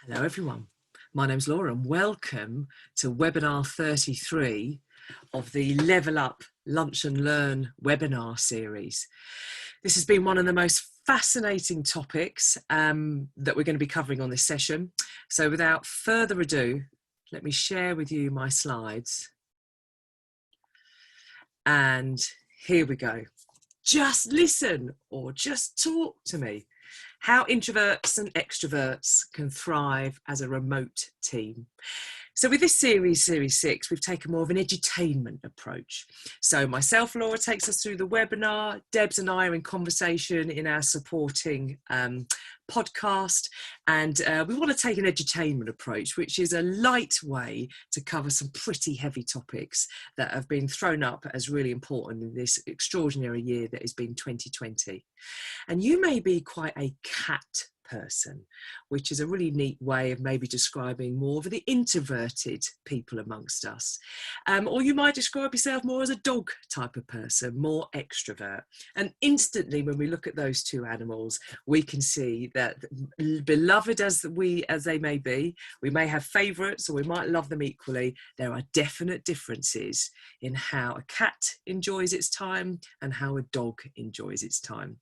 Hello everyone, my name's Laura and welcome to webinar 33 of the Level Up Lunch and Learn webinar series. This has been one of the most fascinating topics that we're going to be covering on this session. So without further ado, let me share with you my slides. And here we go. Just listen or just talk to me. How introverts and extroverts can thrive as a remote team. So with this series 6, we've taken more of an edutainment approach. So myself, Laura, takes us through the webinar. Debs and I are in conversation in our supporting podcast. And we want to take an edutainment approach, which is a light way to cover some pretty heavy topics that have been thrown up as really important in this extraordinary year that has been 2020. And you may be quite a cat person, which is a really neat way of maybe describing more of the introverted people amongst us. Or you might describe yourself more as a dog type of person, more extrovert. And instantly when we look at those two animals, we can see that beloved as they may be, we may have favourites or we might love them equally. There are definite differences in how a cat enjoys its time and how a dog enjoys its time.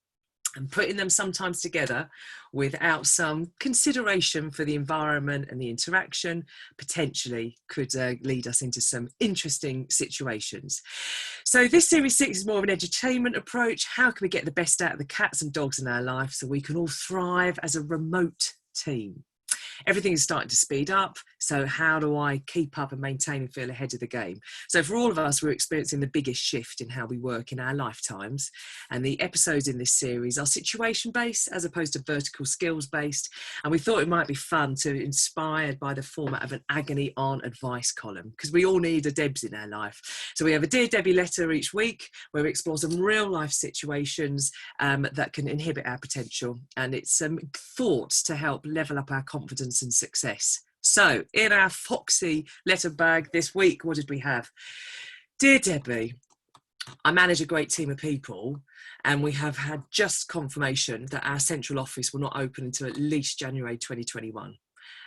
And putting them sometimes together without some consideration for the environment and the interaction potentially could lead us into some interesting situations. So this series 6 is more of an edutainment approach. How can we get the best out of the cats and dogs in our life so we can all thrive as a remote team? Everything is starting to speed up. So how do I keep up and maintain and feel ahead of the game? So for all of us, we're experiencing the biggest shift in how we work in our lifetimes. And the episodes in this series are situation based as opposed to vertical skills based. And we thought it might be fun to inspired by the format of an agony aunt advice column, because we all need a Debs in our life. So we have a Dear Debbie letter each week where we explore some real life situations that can inhibit our potential. And it's some thoughts to help level up our confidence and success. So in our foxy letter bag this week, what did we have? Dear Debbie, I manage a great team of people and we have had just confirmation that our central office will not open until at least January 2021.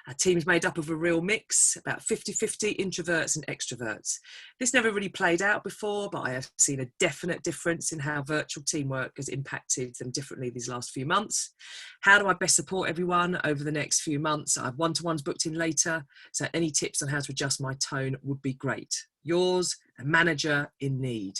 Our team's made up of a real mix, about 50-50 introverts and extroverts. This never really played out before, but I have seen a definite difference in how virtual teamwork has impacted them differently these last few months. How do I best support everyone over the next few months? I have one-to-ones booked in later, so any tips on how to adjust my tone would be great. Yours, a manager in need.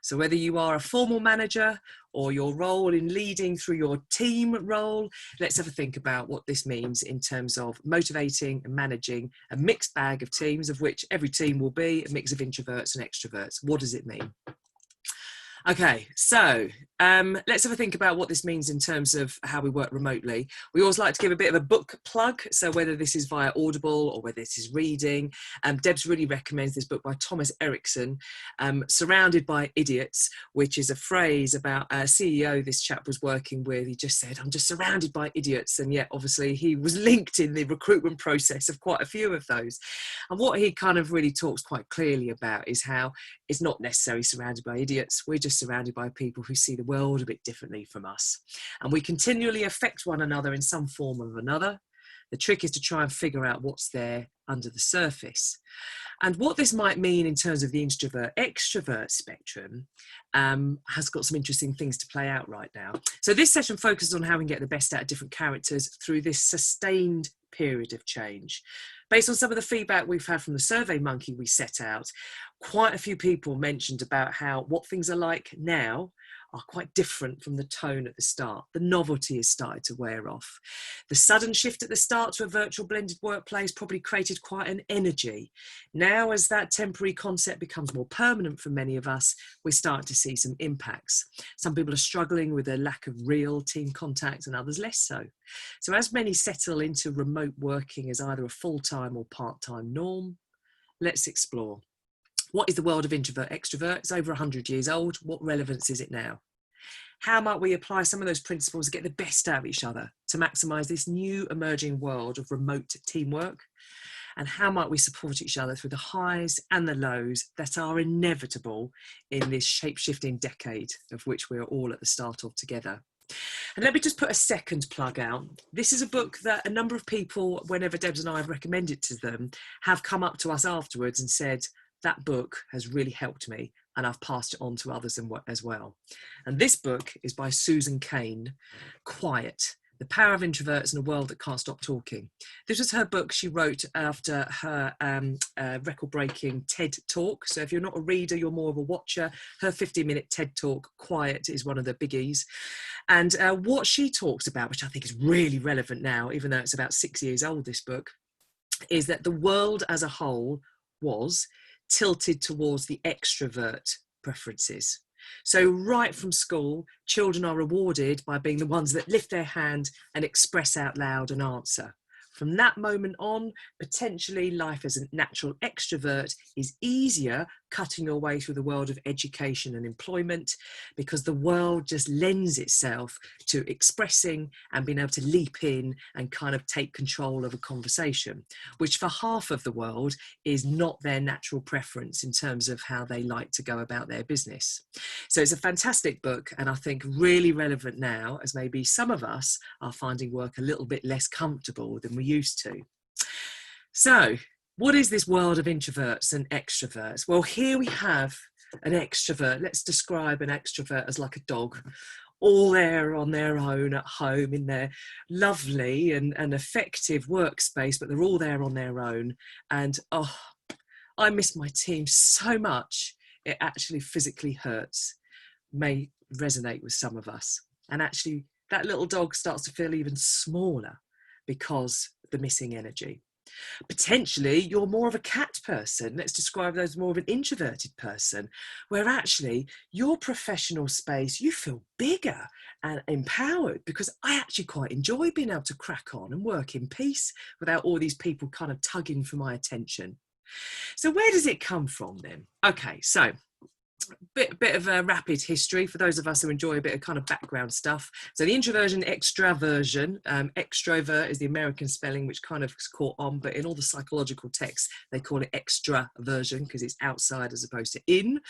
So whether you are a formal manager or your role in leading through your team role, let's have a think about what this means in terms of motivating and managing a mixed bag of teams, of which every team will be a mix of introverts and extroverts. What does it mean? Okay, so let's have a think about what this means in terms of how we work remotely. We always like to give a bit of a book plug. So whether this is via Audible or whether this is reading, Debs really recommends this book by Thomas Erickson, Surrounded by Idiots, which is a phrase about a CEO this chap was working with. He just said, I'm just surrounded by idiots. And yet obviously he was linked in the recruitment process of quite a few of those. And what he kind of really talks quite clearly about is how it's not necessarily surrounded by idiots. We're just surrounded by people who see the world a bit differently from us. And we continually affect one another in some form or another. The trick is to try and figure out what's there under the surface. And what this might mean in terms of the introvert-extrovert spectrum has got some interesting things to play out right now. So this session focuses on how we can get the best out of different characters through this sustained period of change. Based on some of the feedback we've had from the Survey Monkey we set out, quite a few people mentioned about how what things are like now are quite different from the tone at the start. The novelty has started to wear off. The sudden shift at the start to a virtual blended workplace probably created quite an energy. Now, as that temporary concept becomes more permanent for many of us, we're starting to see some impacts. Some people are struggling with a lack of real team contact and others less so. So as many settle into remote working as either a full-time or part-time norm, let's explore. What is the world of introvert extrovert? It's over 100 years old. What relevance is it now? How might we apply some of those principles to get the best out of each other to maximise this new emerging world of remote teamwork? And how might we support each other through the highs and the lows that are inevitable in this shape-shifting decade of which we're all at the start of together? And let me just put a second plug out. This is a book that a number of people, whenever Debs and I have recommended to them, have come up to us afterwards and said, that book has really helped me and I've passed it on to others as well. And this book is by Susan Cain, Quiet: The Power of Introverts in a World That Can't Stop Talking. This was her book she wrote after her record-breaking TED Talk. So if you're not a reader, you're more of a watcher, her 15-minute TED Talk, Quiet, is one of the biggies. And what she talks about, which I think is really relevant now, even though it's about 6 years old, this book, is that the world as a whole was tilted towards the extrovert preferences. So right from school, children are rewarded by being the ones that lift their hand and express out loud an answer. From that moment on, potentially life as a natural extrovert is easier, cutting your way through the world of education and employment, because the world just lends itself to expressing and being able to leap in and kind of take control of a conversation, which for half of the world is not their natural preference in terms of how they like to go about their business. So it's a fantastic book, and I think really relevant now, as maybe some of us are finding work a little bit less comfortable than we used to. So what is this world of introverts and extroverts? Well, here we have an extrovert. Let's describe an extrovert as like a dog, all there on their own at home in their lovely and effective workspace, but they're all there on their own. And oh, I miss my team so much, it actually physically hurts. May resonate with some of us. And actually that little dog starts to feel even smaller because of the missing energy. Potentially you're more of a cat person. Let's describe those as more of an introverted person, where actually your professional space, you feel bigger and empowered, because I actually quite enjoy being able to crack on and work in peace without all these people kind of tugging for my attention. So where does it come from then? Okay, so bit of a rapid history for those of us who enjoy a bit of kind of background stuff. So the introversion, extraversion, extrovert is the American spelling, which kind of caught on, but in all the psychological texts, they call it extraversion because it's outside as opposed to in.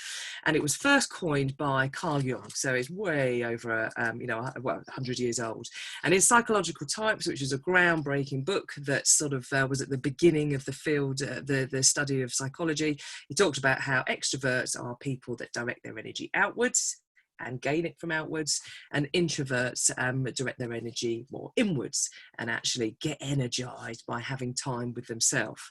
And it was first coined by Carl Jung. So it's way over, 100 years old. And in Psychological Types, which is a groundbreaking book that sort of was at the beginning of the field, the study of psychology, he talked about how extroverts are people that direct their energy outwards and gain it from outwards, and introverts direct their energy more inwards and actually get energized by having time with themselves.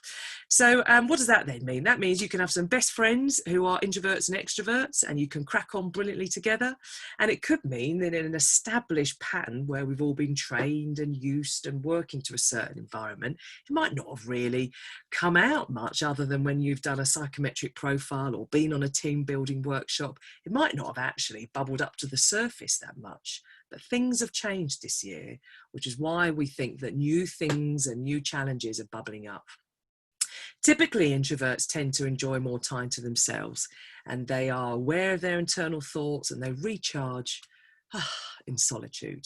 So what does that then mean? That means you can have some best friends who are introverts and extroverts, and you can crack on brilliantly together. And it could mean that in an established pattern where we've all been trained and used and working to a certain environment, it might not have really come out much other than when you've done a psychometric profile or been on a team building workshop. It might not have actually bubbled up to the surface that much, but things have changed this year, which is why we think that new things and new challenges are bubbling up. Typically, introverts tend to enjoy more time to themselves, and they are aware of their internal thoughts and they recharge in solitude.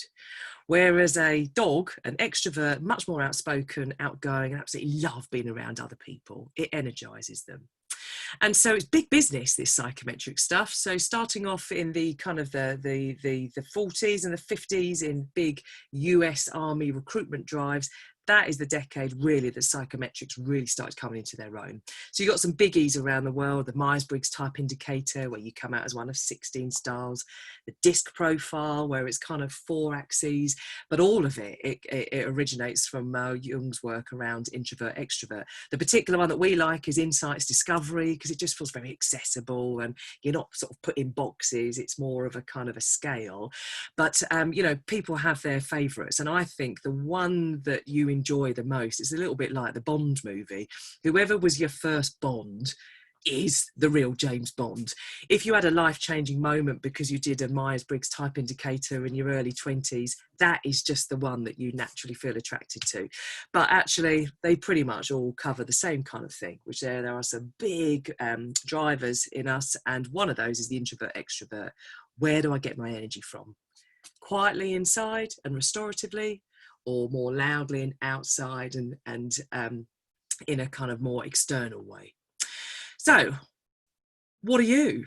Whereas a dog, an extrovert, much more outspoken, outgoing, and absolutely love being around other people. It energizes them. And so it's big business, this psychometric stuff. So starting off in the kind of the 40s and the 50s in big US Army recruitment drives, that is the decade really that psychometrics really started coming into their own. So you've got some biggies around the world, the Myers-Briggs type indicator, where you come out as one of 16 styles, the disc profile, where it's kind of 4 axes, but all of it originates from Jung's work around introvert, extrovert. The particular one that we like is Insights Discovery, because it just feels very accessible and you're not sort of put in boxes. It's more of a kind of a scale. But, people have their favourites. And I think the one that you enjoy the most is a little bit like the Bond movie. Whoever was your first Bond is the real James Bond. If you had a life-changing moment because you did a Myers-Briggs type indicator in your early 20s, that is just the one that you naturally feel attracted to. But actually, they pretty much all cover the same kind of thing, which there are some big drivers in us, and one of those is the introvert extrovert. Where do I get my energy from? Quietly inside and restoratively, or more loudly and outside and in a kind of more external way? So what are you?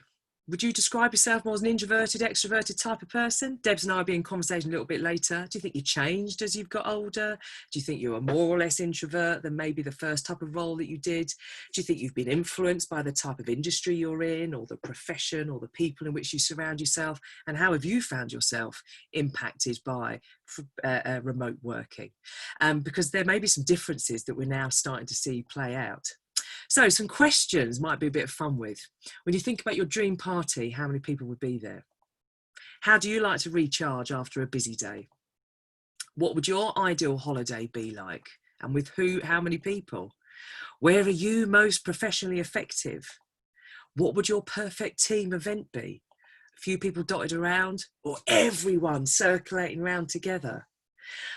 Would you describe yourself more as an introverted, extroverted type of person? Debs and I will be in conversation a little bit later. Do you think you changed as you've got older? Do you think you are more or less introvert than maybe the first type of role that you did? Do you think you've been influenced by the type of industry you're in, or the profession, or the people in which you surround yourself? And how have you found yourself impacted by remote working? Because there may be some differences that we're now starting to see play out. So some questions might be a bit of fun with. When you think about your dream party, how many people would be there? How do you like to recharge after a busy day? What would your ideal holiday be like? And with who, how many people? Where are you most professionally effective? What would your perfect team event be? A few people dotted around, or everyone circulating around together?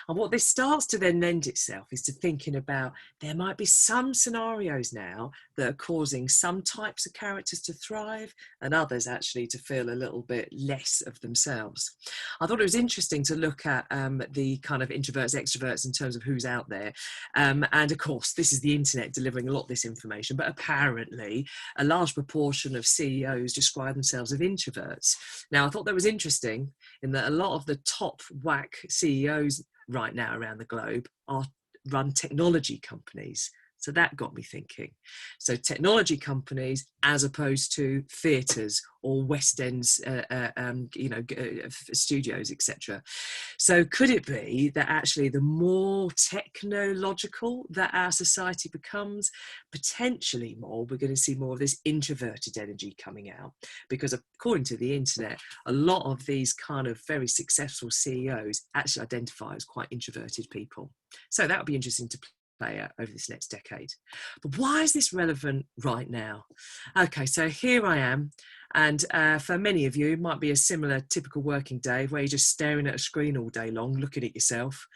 And what this starts to then lend itself is to thinking about, there might be some scenarios now that are causing some types of characters to thrive and others actually to feel a little bit less of themselves. I thought it was interesting to look at the kind of introverts, extroverts in terms of who's out there. And of course, this is the internet delivering a lot of this information, but apparently a large proportion of CEOs describe themselves as introverts. Now, I thought that was interesting in that a lot of the top whack CEOs right now around the globe run technology companies. So that got me thinking. So technology companies as opposed to theatres or West Ends, studios, etc. So could it be that actually the more technological that our society becomes, potentially more, we're going to see more of this introverted energy coming out? Because according to the internet, a lot of these kind of very successful CEOs actually identify as quite introverted people. So that would be interesting to play out over this next decade. But why is this relevant right now? Okay, so here I am, and for many of you it might be a similar typical working day where you're just staring at a screen all day long, looking at yourself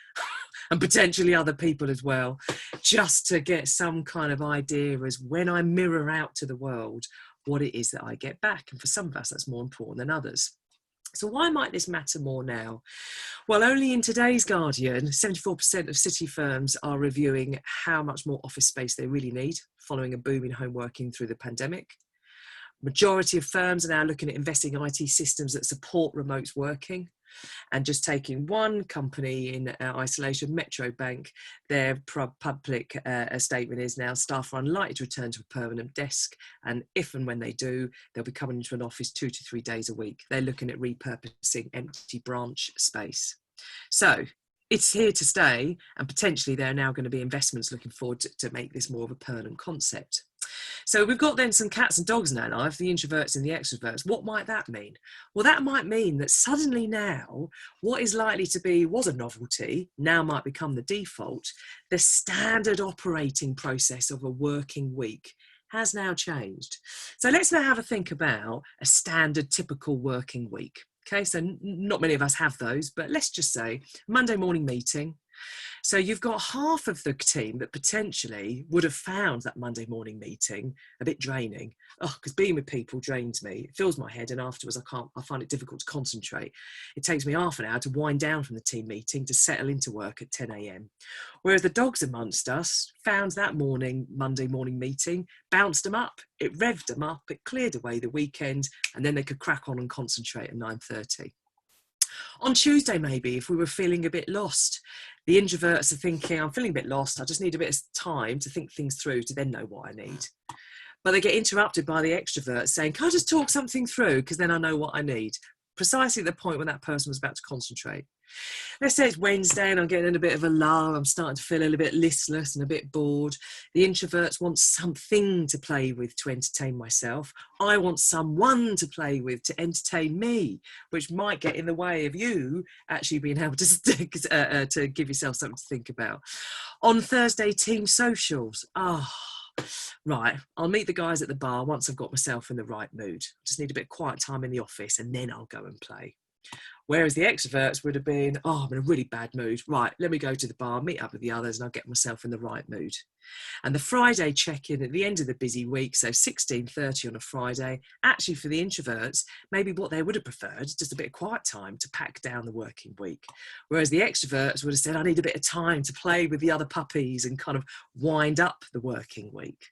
and potentially other people as well, just to get some kind of idea as when I mirror out to the world what it is that I get back. And for some of us that's more important than others. So why might this matter more now? Well, only in today's Guardian, 74% of city firms are reviewing how much more office space they really need following a boom in home working through the pandemic. Majority of firms are now looking at investing in IT systems that support remote working. And just taking one company in isolation, Metro Bank, their public statement is now staff are unlikely to return to a permanent desk, and if and when they do, they'll be coming into an office 2 to 3 days a week. They're looking at repurposing empty branch space. So it's here to stay, and potentially there are now going to be investments looking forward to make this more of a permanent concept. So we've got then some cats and dogs in our life, the introverts and the extroverts. What might that mean? Well, that might mean that suddenly now, what is likely to be, was a novelty, now might become the default. The standard operating process of a working week has now changed. So let's now have a think about a standard typical working week. Okay, so not many of us have those, but let's just say Monday morning meeting. So you've got half of the team that potentially would have found that Monday morning meeting a bit draining. Oh, because being with people drains me. It fills my head, and afterwards I find it difficult to concentrate. It takes me half an hour to wind down from the team meeting to settle into work at 10 a.m. Whereas the dogs amongst us found that Monday morning meeting, bounced them up, it revved them up, it cleared away the weekend, and then they could crack on and concentrate at 9:30. On Tuesday, maybe, if we were feeling a bit lost, the introverts are thinking, I'm feeling a bit lost, I just need a bit of time to think things through to then know what I need. But they get interrupted by the extroverts saying, can I just talk something through, because then I know what I need. Precisely at the point when that person was about to concentrate. Let's say it's Wednesday and I'm getting in a bit of a lull, I'm starting to feel a little bit listless and a bit bored. The introverts want something to play with to entertain myself. I want someone to play with to entertain me, which might get in the way of you actually being able to give yourself something to think about. On Thursday, team socials. Right, I'll meet the guys at the bar once I've got myself in the right mood. Just need a bit of quiet time in the office and then I'll go and play. Whereas the extroverts would have been, I'm in a really bad mood. Right, let me go to the bar, meet up with the others, and I'll get myself in the right mood. And the Friday check-in at the end of the busy week, so 16:30 on a Friday, actually for the introverts, maybe what they would have preferred, just a bit of quiet time to pack down the working week. Whereas the extroverts would have said, I need a bit of time to play with the other puppies and kind of wind up the working week.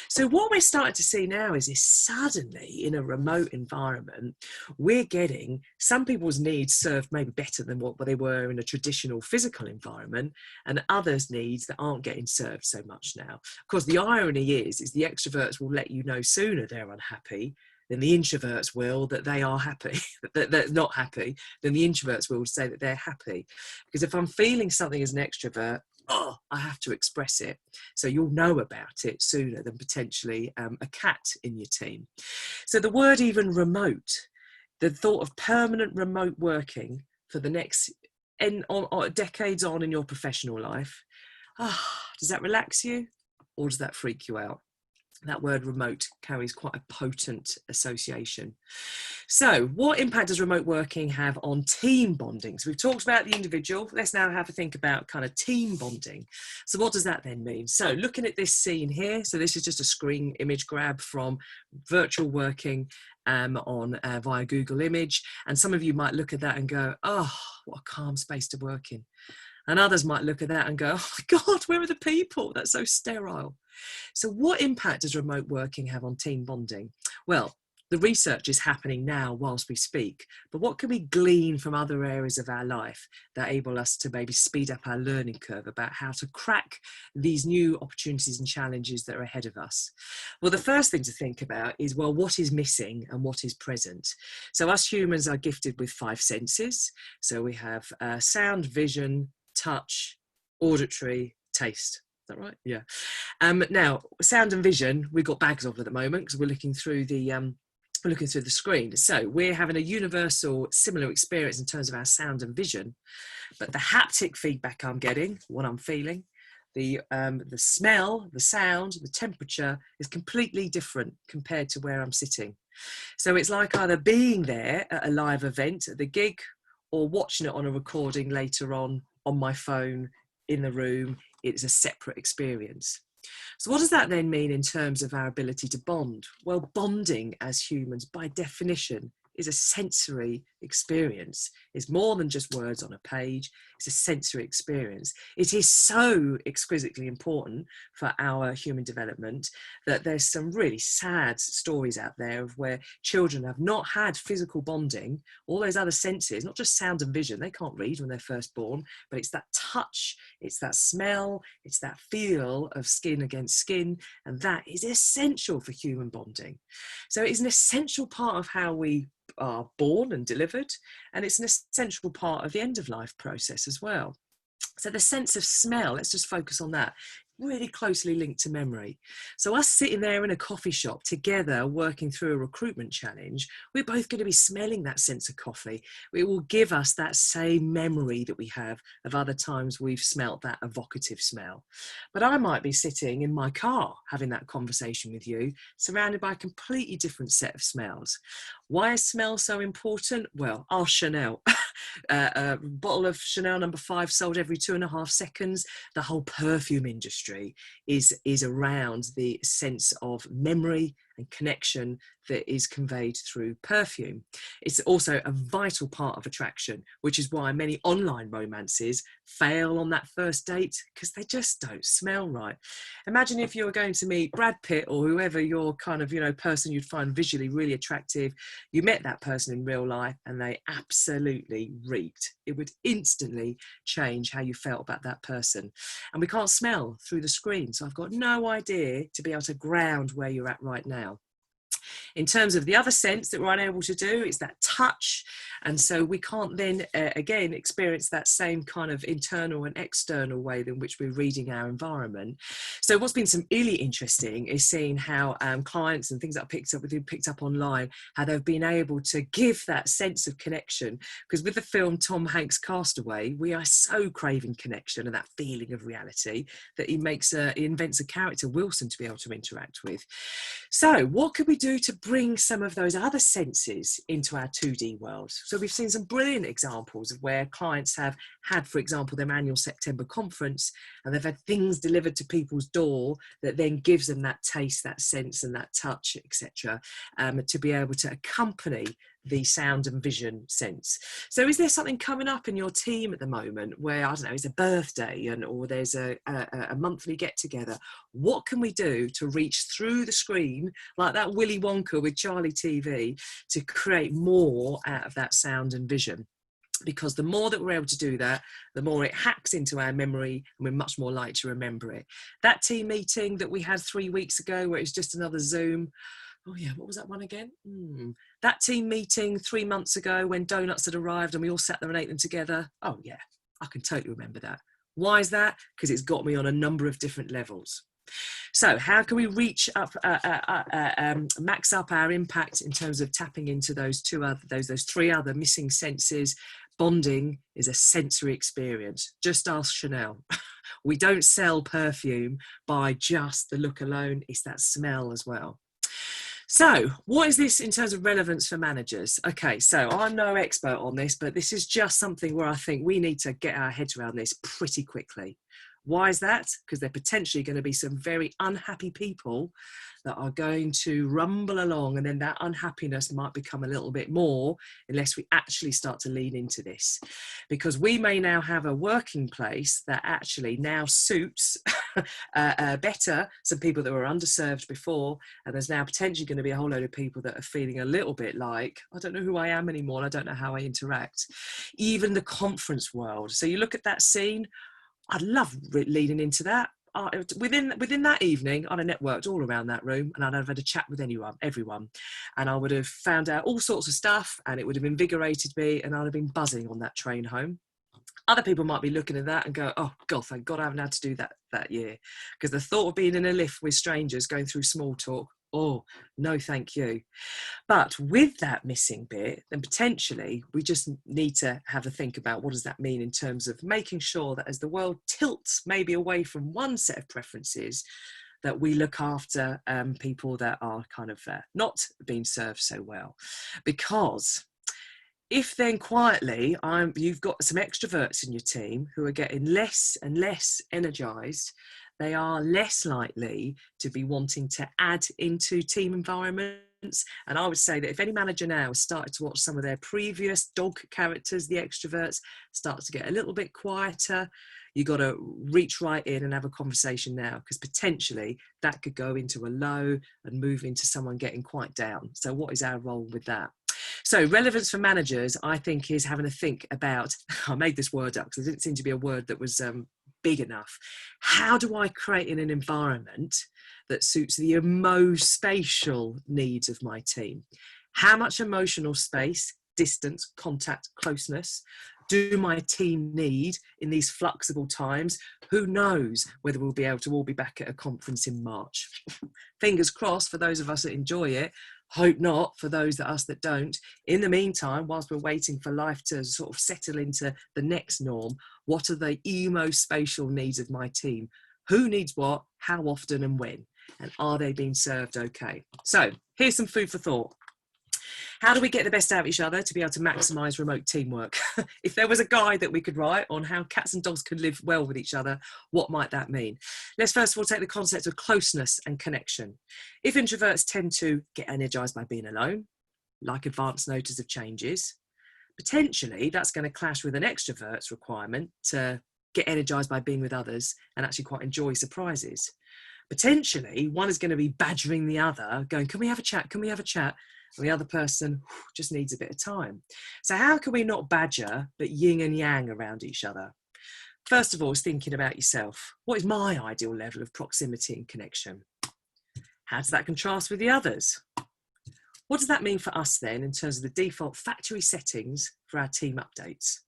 So what we're starting to see now is this suddenly in a remote environment, we're getting some people's needs served maybe better than what they were in a traditional physical environment, and others' needs that aren't getting served so much now. Of course, the irony is the extroverts will let you know sooner they're unhappy than the introverts will that they are happy, that they're not happy, then the introverts will say that they're happy. Because if I'm feeling something as an extrovert, oh, I have to express it. So you'll know about it sooner than potentially a cat in your team. So the word even remote, the thought of permanent remote working for the next decades on in your professional life, does that relax you or does that freak you out? That word remote carries quite a potent association. So what impact does remote working have on team bonding? So we've talked about the individual. Let's now have a think about kind of team bonding. So what does that then mean? So looking at this scene here, so this is just a screen image grab from virtual working via Google Image. And some of you might look at that and go, oh, what a calm space to work in. And others might look at that and go, oh my God, where are the people? That's so sterile. So what impact does remote working have on team bonding? Well, the research is happening now whilst we speak, but what can we glean from other areas of our life that enable us to maybe speed up our learning curve about how to crack these new opportunities and challenges that are ahead of us? Well, the first thing to think about is, well, what is missing and what is present? So us humans are gifted with 5 senses. So we have sound, vision, touch, auditory, taste. Is that right? Yeah. Now, sound and vision, we've got bags of at the moment because we're looking through the screen. So we're having a universal, similar experience in terms of our sound and vision, but the haptic feedback I'm getting, what I'm feeling, the smell, the sound, the temperature is completely different compared to where I'm sitting. So it's like either being there at a live event, at the gig, or watching it on a recording later on my phone, in the room. It's a separate experience. So what does that then mean in terms of our ability to bond? Well, bonding as humans, by definition, is a sensory experience. It's more than just words on a page. It's a sensory experience. It is so exquisitely important for our human development that there's some really sad stories out there of where children have not had physical bonding, all those other senses, not just sound and vision, they can't read when they're first born, but it's that touch, it's that smell, it's that feel of skin against skin, and that is essential for human bonding. So it's an essential part of how we are born and delivered, and it's an essential part of the end of life process as well. So the sense of smell, let's just focus on that, really closely linked to memory. So us sitting there in a coffee shop together working through a recruitment challenge, we're both going to be smelling that sense of coffee. It will give us that same memory that we have of other times we've smelt that evocative smell. But I might be sitting in my car having that conversation with you, surrounded by a completely different set of smells. Why is smell so important? Well, our Chanel. A bottle of Chanel No. 5 sold every 2.5 seconds. The whole perfume industry is around the sense of memory and connection that is conveyed through perfume. It's also a vital part of attraction, which is why many online romances fail on that first date, because they just don't smell right. Imagine if you were going to meet Brad Pitt or whoever your kind of, person you'd find visually really attractive. You met that person in real life and they absolutely reeked. It would instantly change how you felt about that person. And we can't smell through the screen. So I've got no idea to be able to ground where you're at right now. In terms of the other sense that we're unable to do, it's that touch. And so we can't then, again, experience that same kind of internal and external way in which we're reading our environment. So what's been some really interesting is seeing how clients and things that I picked up online, how they've been able to give that sense of connection. Because with the film Tom Hanks' Castaway, we are so craving connection and that feeling of reality that he invents a character, Wilson, to be able to interact with. So what could we do to bring some of those other senses into our 2D world? So we've seen some brilliant examples of where clients have had, for example, their annual September conference, and they've had things delivered to people's door that then gives them that taste, that sense and that touch, etc., to be able to accompany the sound and vision sense. So is there something coming up in your team at the moment where, I don't know, it's a birthday or there's a monthly get together? What can we do to reach through the screen like that Willy Wonka with Charlie TV to create more out of that sound and vision? Because the more that we're able to do that, the more it hacks into our memory and we're much more likely to remember it. That team meeting that we had 3 weeks ago where it was just another Zoom. Oh yeah, what was that one again? That team meeting 3 months ago when donuts had arrived and we all sat there and ate them together. Oh yeah, I can totally remember that. Why is that? Because it's got me on a number of different levels. So how can we reach up, max up our impact in terms of tapping into those three other missing senses? Bonding is a sensory experience. Just ask Chanel. We don't sell perfume by just the look alone. It's that smell as well. So what is this in terms of relevance for managers? Okay, so I'm no expert on this, but this is just something where I think we need to get our heads around this pretty quickly. Why is that? Because there are potentially going to be some very unhappy people that are going to rumble along, and then that unhappiness might become a little bit more unless we actually start to lean into this. Because we may now have a working place that actually now suits better some people that were underserved before, and there's now potentially going to be a whole load of people that are feeling a little bit like, I don't know who I am anymore, and I don't know how I interact. Even the conference world. So you look at that scene, I'd love leading into that. Within that evening, I'd have networked all around that room, and I'd have had a chat with everyone, and I would have found out all sorts of stuff, and it would have invigorated me, and I'd have been buzzing on that train home. Other people might be looking at that and go, oh God, thank God I haven't had to do that year. Because the thought of being in a lift with strangers going through small talk, oh, no, thank you. But with that missing bit, then potentially we just need to have a think about what does that mean in terms of making sure that as the world tilts maybe away from one set of preferences, that we look after people that are kind of not being served so well. Because if then quietly you've got some extroverts in your team who are getting less and less energized, they are less likely to be wanting to add into team environments. And I would say that if any manager now has started to watch some of their previous dog characters, the extroverts, start to get a little bit quieter, you've got to reach right in and have a conversation now, because potentially that could go into a low and move into someone getting quite down. So what is our role with that? So relevance for managers, I think, is having to think about, I made this word up because there didn't seem to be a word that was big enough. How do I create in an environment that suits the emospatial needs of my team? How much emotional space, distance, contact, closeness do my team need in these flexible times? Who knows whether we'll be able to all be back at a conference in March. Fingers crossed for those of us that enjoy it. Hope not for those of us that don't. In the meantime, whilst we're waiting for life to sort of settle into the next norm, what are the emospatial needs of my team? Who needs what, how often and when? And are they being served okay? So here's some food for thought. How do we get the best out of each other to be able to maximise remote teamwork? If there was a guide that we could write on how cats and dogs can live well with each other, what might that mean? Let's first of all take the concept of closeness and connection. If introverts tend to get energised by being alone, like advance notice of changes, potentially that's going to clash with an extrovert's requirement to get energised by being with others and actually quite enjoy surprises. Potentially one is going to be badgering the other, going, can we have a chat? Can we have a chat? And the other person just needs a bit of time. So how can we not badger, but yin and yang around each other? First of all, is thinking about yourself. What is my ideal level of proximity and connection? How does that contrast with the others? What does that mean for us then in terms of the default factory settings for our team updates?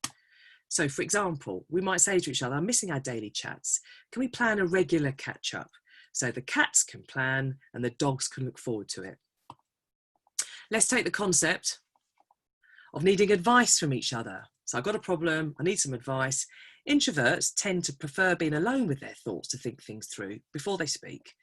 So for example, we might say to each other, I'm missing our daily chats. Can we plan a regular catch up? So the cats can plan and the dogs can look forward to it. Let's take the concept of needing advice from each other. So I've got a problem, I need some advice. Introverts tend to prefer being alone with their thoughts to think things through before they speak.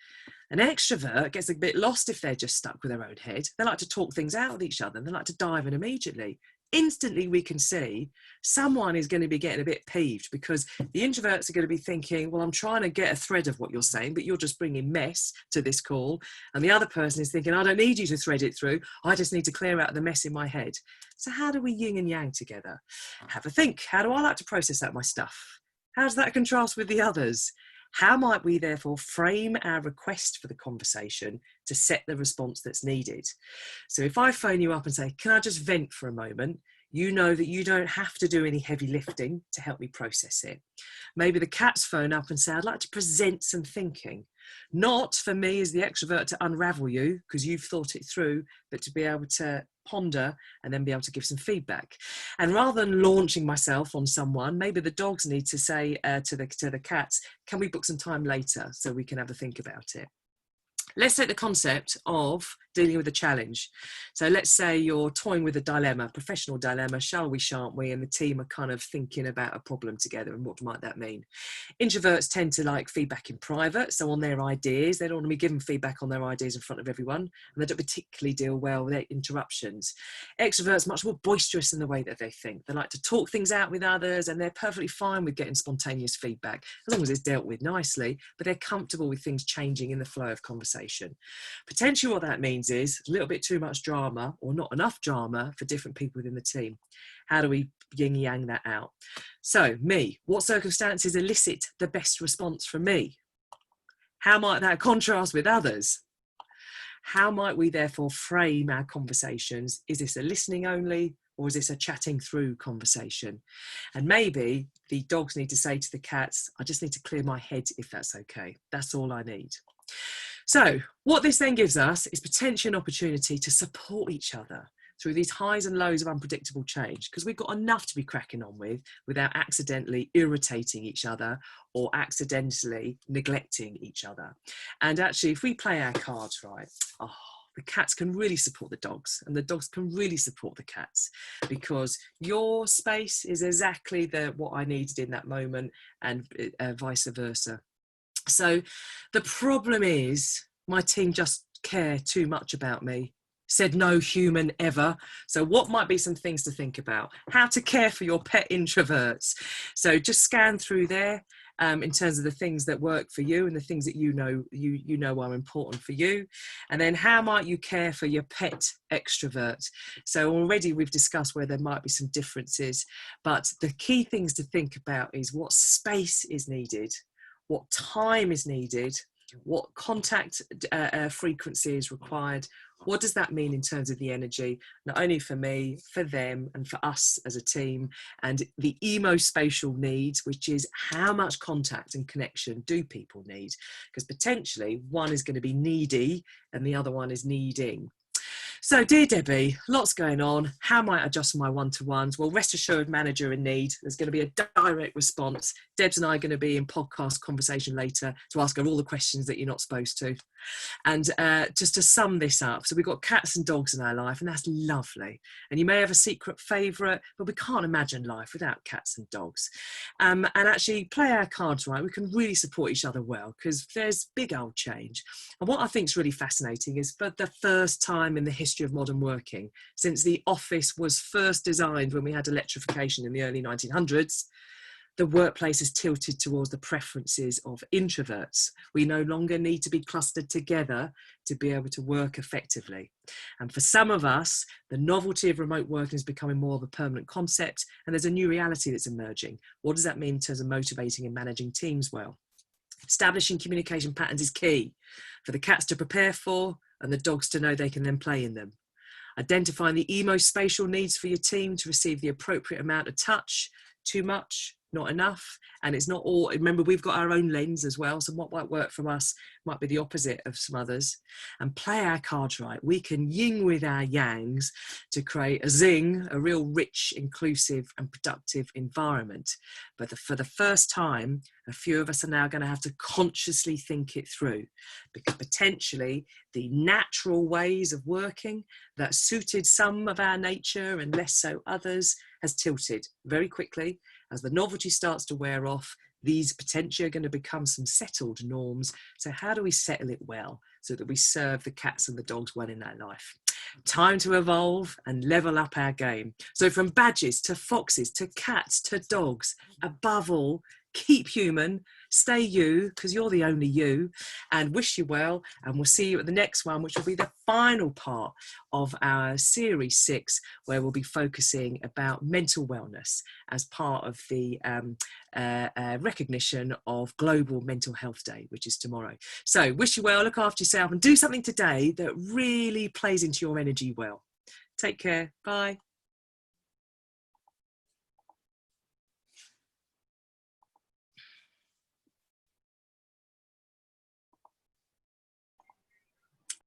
An extrovert gets a bit lost if they're just stuck with their own head. They like to talk things out with each other and they like to dive in immediately. instantly we can see someone is going to be getting a bit peeved because the introverts are going to be thinking, well, I'm trying to get a thread of what you're saying, but you're just bringing mess to this call. And the other person is thinking, I don't need you to thread it through. I just need to clear out the mess in my head. So how do we yin and yang together? Have a think. How do I like to process out my stuff? How does that contrast with the others? How might we therefore frame our request for the conversation to set the response that's needed? So if I phone you up and say, can I just vent for a moment? You know that you don't have to do any heavy lifting to help me process it. Maybe the cats phone up and say, I'd like to present some thinking. Not for me as the extrovert to unravel you because you've thought it through, but to be able to ponder and then be able to give some feedback. And rather than launching myself on someone, maybe the dogs need to say to the cats, can we book some time later so we can have a think about it? Let's take the concept of dealing with a challenge. So let's say you're toying with a dilemma, professional dilemma, shall we, shan't we? And the team are kind of thinking about a problem together and what might that mean? Introverts tend to like feedback in private, so on their ideas. They don't want to be given feedback on their ideas in front of everyone, and they don't particularly deal well with interruptions. Extroverts much more boisterous in the way that they think. They like to talk things out with others, and they're perfectly fine with getting spontaneous feedback, as long as it's dealt with nicely, but they're comfortable with things changing in the flow of conversation. Potentially what that means is a little bit too much drama or not enough drama for different people within the team. How do we yin yang that out? So me, what circumstances elicit the best response from me? How might that contrast with others? How might we therefore frame our conversations? Is this a listening only or is this a chatting through conversation? And maybe the dogs need to say to the cats, I just need to clear my head if that's okay. That's all I need. So what this then gives us is potentially an opportunity to support each other through these highs and lows of unpredictable change, because we've got enough to be cracking on with without accidentally irritating each other or accidentally neglecting each other. And actually, if we play our cards right, the cats can really support the dogs and the dogs can really support the cats, because your space is exactly what I needed in that moment, and vice versa. So the problem is my team just care too much about me. Said no human ever. So what might be some things to think about? How to care for your pet introverts. So just scan through there in terms of the things that work for you and the things that you know are important for you. And then how might you care for your pet extrovert? So already we've discussed where there might be some differences, but the key things to think about is what space is needed, what time is needed, what contact frequency is required. What does that mean in terms of the energy, not only for me, for them, and for us as a team, and the emospatial needs, which is how much contact and connection do people need? Because potentially one is going to be needy and the other one is needing. So, dear Debbie, lots going on. How might I adjust my one-to-ones? Well, rest assured, manager in need. There's going to be a direct response. Debs and I are going to be in podcast conversation later to ask her all the questions that you're not supposed to. And just to sum this up, so we've got cats and dogs in our life, and that's lovely. And you may have a secret favourite, but we can't imagine life without cats and dogs. And actually, play our cards right. We can really support each other well, because there's big old change. And what I think is really fascinating is, for the first time in the history of modern working, since the office was first designed when we had electrification in the early 1900s, the workplace has tilted towards the preferences of introverts. We no longer need to be clustered together to be able to work effectively. And for some of us, the novelty of remote working is becoming more of a permanent concept, and there's a new reality that's emerging. What does that mean in terms of motivating and managing teams well? Establishing communication patterns is key for the cats to prepare for and the dogs to know they can then play in them. Identifying the emospatial needs for your team to receive the appropriate amount of touch, too much, not enough. And it's not all, remember, we've got our own lens as well. So what might work from us might be the opposite of some others. And play our cards right. We can yin with our yangs to create a zing, a real rich, inclusive and productive environment. But for the first time, a few of us are now going to have to consciously think it through, because potentially the natural ways of working that suited some of our nature and less so others has tilted very quickly. As the novelty starts to wear off, these potentially are going to become some settled norms. So how do we settle it well so that we serve the cats and the dogs well in their life? Time to evolve and level up our game. So from badges to foxes to cats to dogs, above all, keep human, stay you, because you're the only you, and wish you well. And we'll see you at the next one, which will be the final part of our series 6, where we'll be focusing about mental wellness as part of the recognition of Global Mental Health Day, which is tomorrow. So wish you well, look after yourself, and do something today that really plays into your energy well. Take care. Bye.